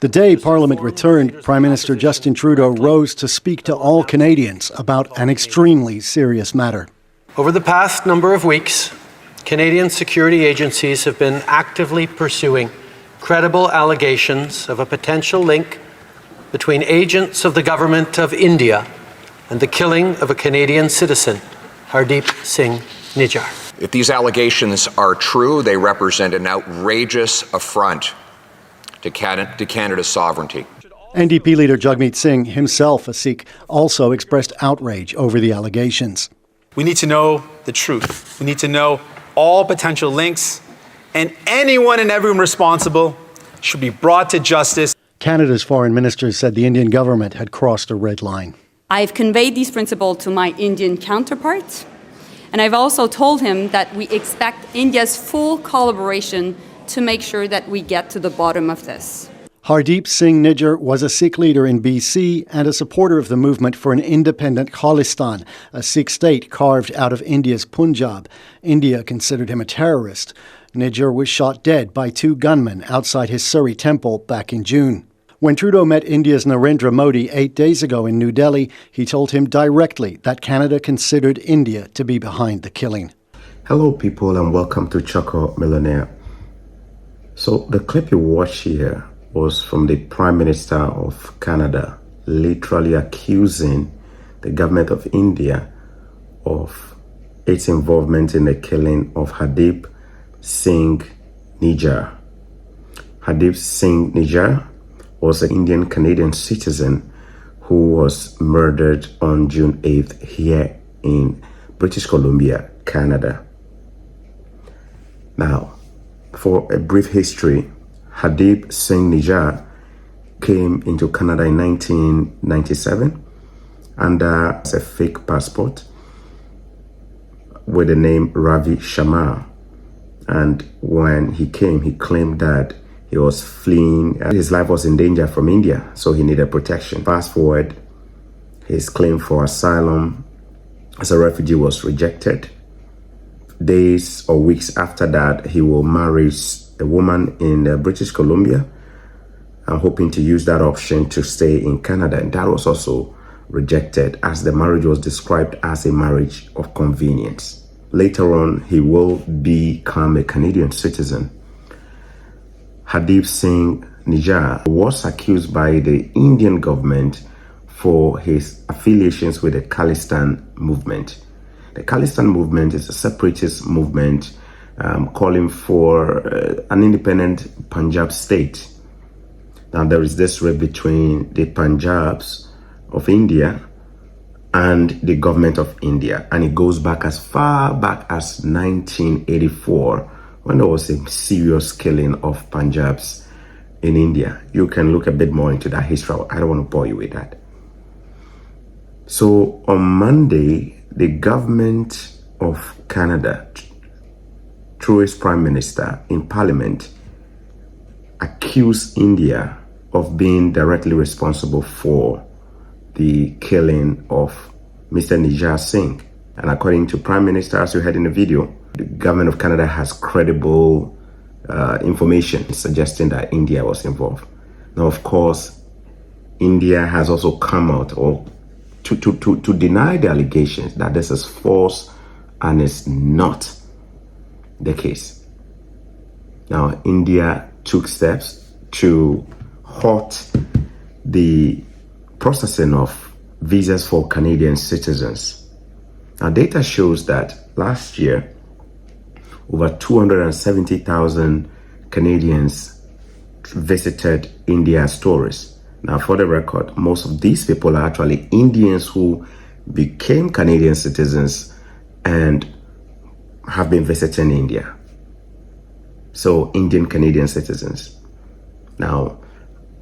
The day Parliament returned, Prime Minister Justin Trudeau rose to speak to all Canadians about an extremely serious matter. Over the past number of weeks, Canadian security agencies have been actively pursuing credible allegations of a potential link between agents of the government of India and the killing of a Canadian citizen, Hardeep Singh Nijjar. If these allegations are true, they represent an outrageous affront to Canada's sovereignty. NDP leader Jagmeet Singh, himself a Sikh, also expressed outrage over the allegations. We need to know the truth. We need to know all potential links, and anyone and everyone responsible should be brought to justice. Canada's foreign minister said the Indian government had crossed a red line. I've conveyed these principles to my Indian counterparts, and I've also told him that we expect India's full collaboration to make sure that we get to the bottom of this. Hardeep Singh Nijjar was a Sikh leader in BC and a supporter of the movement for an independent Khalistan, a Sikh state carved out of India's Punjab. India considered him a terrorist. Nijjar was shot dead by 2 gunmen outside his Surrey temple back in June. When Trudeau met India's Narendra Modi 8 days ago in New Delhi, he told him directly that Canada considered India to be behind the killing. Hello people and welcome to Choco Millionaire. So the clip you watch here was from the Prime Minister of Canada literally accusing the government of India of its involvement in the killing of Hardeep Singh Nijjar. Hardeep Singh Nijjar was an Indian Canadian citizen who was murdered on June 8th here in British Columbia, Canada. Now, for a brief history, Hardeep Singh Nijjar came into Canada in 1997 under a fake passport with the name Ravi Sharma. And when he came, he claimed that he was fleeing. His life was in danger from India, so he needed protection. Fast forward, his claim for asylum as a refugee was rejected. Days or weeks after that, he will marry a woman in British Columbia, hoping to use that option to stay in Canada. And that was also rejected, as the marriage was described as a marriage of convenience. Later on, he will become a Canadian citizen. Hardeep Singh Nijjar was accused by the Indian government for his affiliations with the Khalistan movement. The Khalistan movement is a separatist movement calling for an independent Punjab state. Now, there is this rift between the Punjabs of India and the government of India, and it goes back as far back as 1984, when there was a serious killing of Punjabs in India. You can look a bit more into that history. I don't want to bore you with that. So on Monday, the government of Canada, through its Prime Minister in Parliament, accused India of being directly responsible for the killing of Mr. Nijjar Singh. And according to Prime Minister, as you heard in the video, the government of Canada has credible information suggesting that India was involved. Now, of course, India has also come out to deny the allegations that this is false and is not the case. Now, India took steps to halt the processing of visas for Canadian citizens. Now, data shows that last year, over 270,000 Canadians visited India as tourists. Now, for the record, most of these people are actually Indians who became Canadian citizens and have been visiting India. So, Indian Canadian citizens. Now,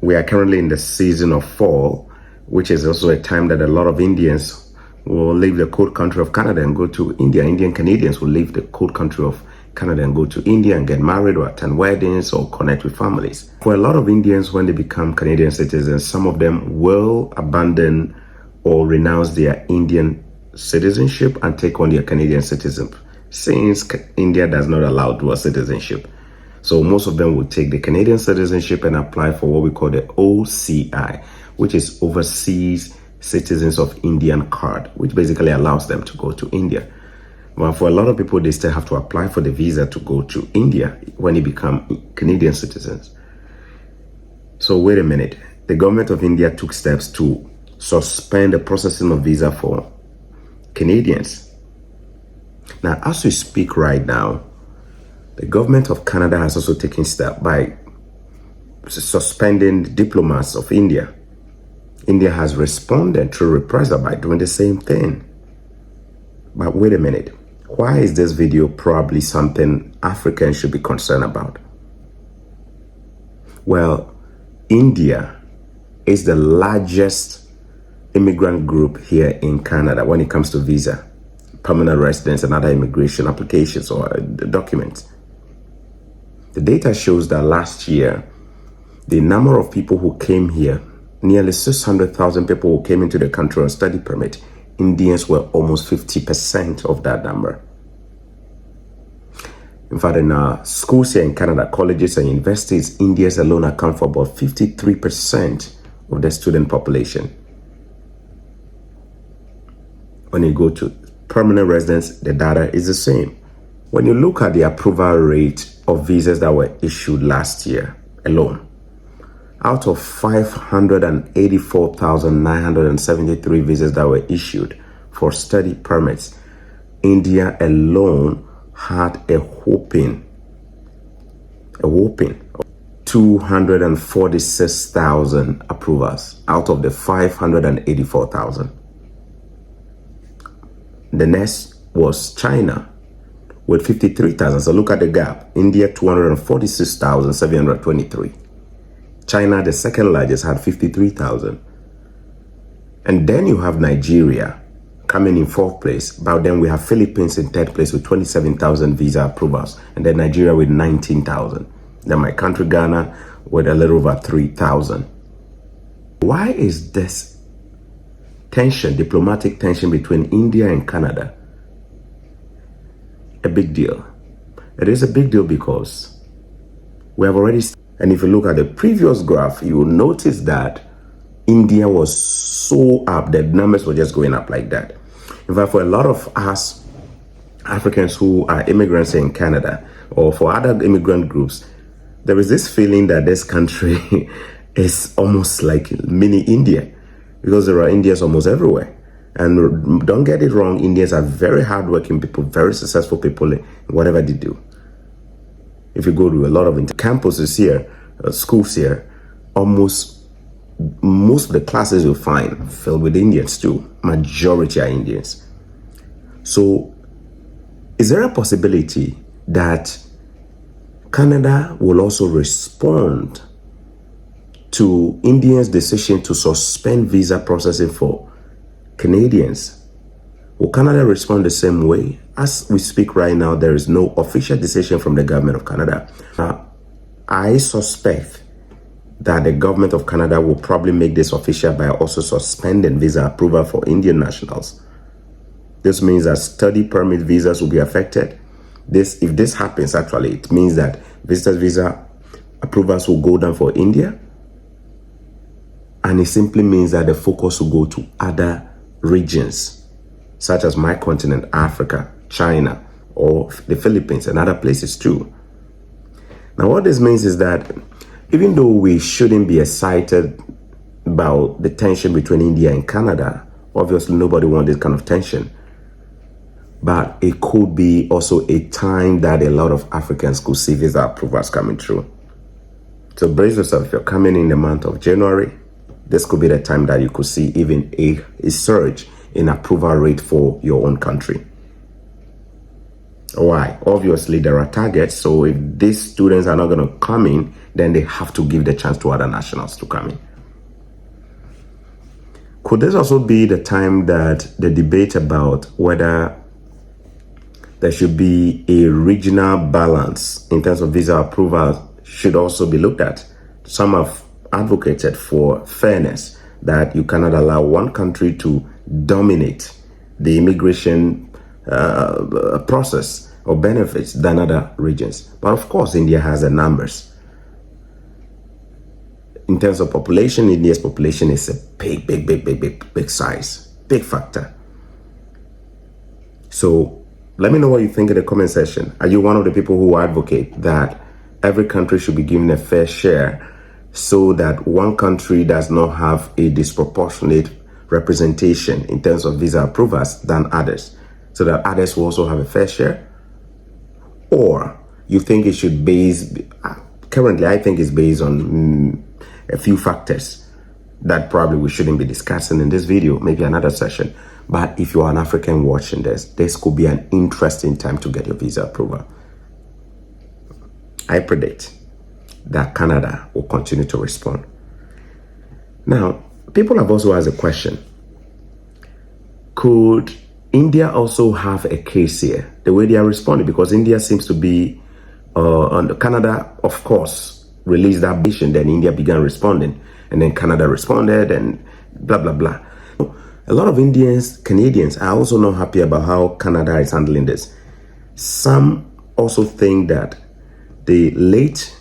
we are currently in the season of fall, which is also a time that a lot of Indians will leave the cold country of Canada and go to India. Indian Canadians will leave the cold country of Canada and go to India and get married or attend weddings or connect with families. For a lot of Indians, when they become Canadian citizens, some of them will abandon or renounce their Indian citizenship and take on their Canadian citizenship, since India does not allow dual citizenship. So most of them will take the Canadian citizenship and apply for what we call the OCI, which is Overseas Citizens of Indian Card, which basically allows them to go to India. But for a lot of people, they still have to apply for the visa to go to India when they become Canadian citizens. So wait a minute. The government of India took steps to suspend the processing of visa for Canadians. Now, as we speak right now, the government of Canada has also taken steps by suspending diplomats of India. India has responded through reprisal by doing the same thing. But wait a minute. Why is this video probably something Africans should be concerned about? Well, India is the largest immigrant group here in Canada when it comes to visa, permanent residence, and other immigration applications or documents. The data shows that last year, the number of people who came here, nearly 600,000 people who came into the country on study permit, Indians were almost 50% of that number. In fact, in schools here in Canada, colleges and universities, Indians alone account for about 53% of the student population. When you go to permanent residence, the data is the same. When you look at the approval rate of visas that were issued last year alone, out of 584,973 visas that were issued for study permits, India alone had a whopping 246,000 approvals out of the 584,000. The next was China with 53,000. So look at the gap. India 246,723. China, the second largest, had 53,000. And then you have Nigeria coming in fourth place. But then we have Philippines in third place with 27,000 visa approvals. And then Nigeria with 19,000. Then my country, Ghana, with a little over 3,000. Why is this tension, diplomatic tension between India and Canada, a big deal? It is a big deal because we have already, and if you look at the previous graph, you will notice that India was so up, the numbers were just going up like that. In fact, for a lot of us Africans who are immigrants in Canada, or for other immigrant groups, there is this feeling that this country is almost like mini India, because there are Indians almost everywhere. And don't get it wrong, Indians are very hardworking people, very successful people in whatever they do. If you go to a lot of campuses here, schools here, most of the classes you'll find filled with Indians too. Majority are Indians. So is there a possibility that Canada will also respond to Indians' decision to suspend visa processing for Canadians? Will Canada respond the same way? As we speak right now, there is no official decision from the government of Canada. I suspect that the government of Canada will probably make this official by also suspending visa approval for Indian nationals. This means that study permit visas will be affected. If this happens, actually, it means that visitors visa approvals will go down for India. And it simply means that the focus will go to other regions, such as my continent, Africa, China, or the Philippines, and other places too. Now, what this means is that even though we shouldn't be excited about the tension between India and Canada, obviously nobody wants this kind of tension, but it could be also a time that a lot of Africans could see visa approvals coming through. So brace yourself. If you're coming in the month of January, this could be the time that you could see even a surge in approval rate for your own country. Why? Obviously, there are targets. So if these students are not going to come in, then they have to give the chance to other nationals to come in. Could this also be the time that the debate about whether there should be a regional balance in terms of visa approval should also be looked at? Some have advocated for fairness, that you cannot allow one country to dominate the immigration process or benefits than other regions. But of course, India has the numbers. In terms of population, India's population is a big size, big factor. So let me know what you think in the comment section. Are you one of the people who advocate that every country should be given a fair share so that one country does not have a disproportionate representation in terms of visa approvals than others, so that others will also have a fair share? Or you think it should currently I think it's based on a few factors that probably we shouldn't be discussing in this video, maybe another session. But if you're an African watching this could be an interesting time to get your visa approval. I predict that Canada will continue to respond. Now, people have also asked a question. Could India also have a case here? The way they are responding, because India seems to be, Canada, of course, released that vision, then India began responding, and then Canada responded, and blah, blah, blah. A lot of Canadians are also not happy about how Canada is handling this. Some also think that the late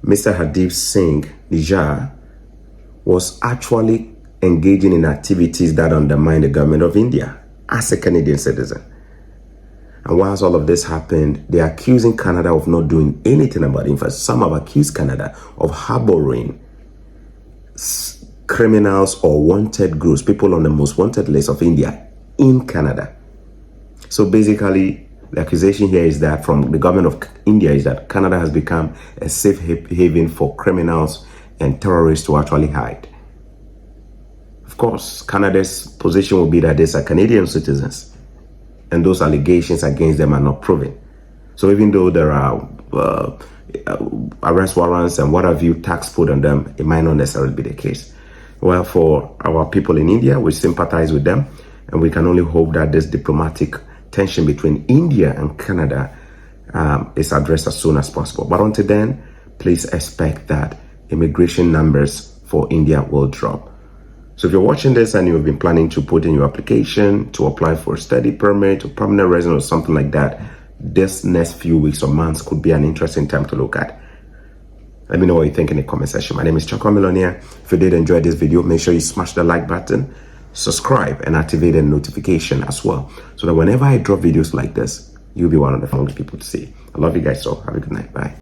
Mr. Hardeep Singh Nijjar was actually engaging in activities that undermine the government of India as a Canadian citizen. And whilst all of this happened, they're accusing Canada of not doing anything about it. In fact, some have accused Canada of harboring criminals or wanted groups, people on the most wanted list of India in Canada. So basically, the accusation here is that from the government of India is that Canada has become a safe haven for criminals and terrorists to actually hide. Of course, Canada's position will be that these are Canadian citizens and those allegations against them are not proven. So even though there are arrest warrants and what have you, tax put on them, it might not necessarily be the case. Well, for our people in India, we sympathize with them, and we can only hope that this diplomatic tension between India and Canada is addressed as soon as possible. But until then, please expect that immigration numbers for India will drop. So if you're watching this and you've been planning to put in your application to apply for a study permit or permanent residence or something like that, this next few weeks or months could be an interesting time to look at. Let me know what you think in the comment section. My name is Chakwa Millionaire. If you did enjoy this video, make sure you smash the like button, subscribe, and activate the notification as well, so that whenever I drop videos like this, you'll be one of the first people to see. I love you guys, so have a good night. Bye.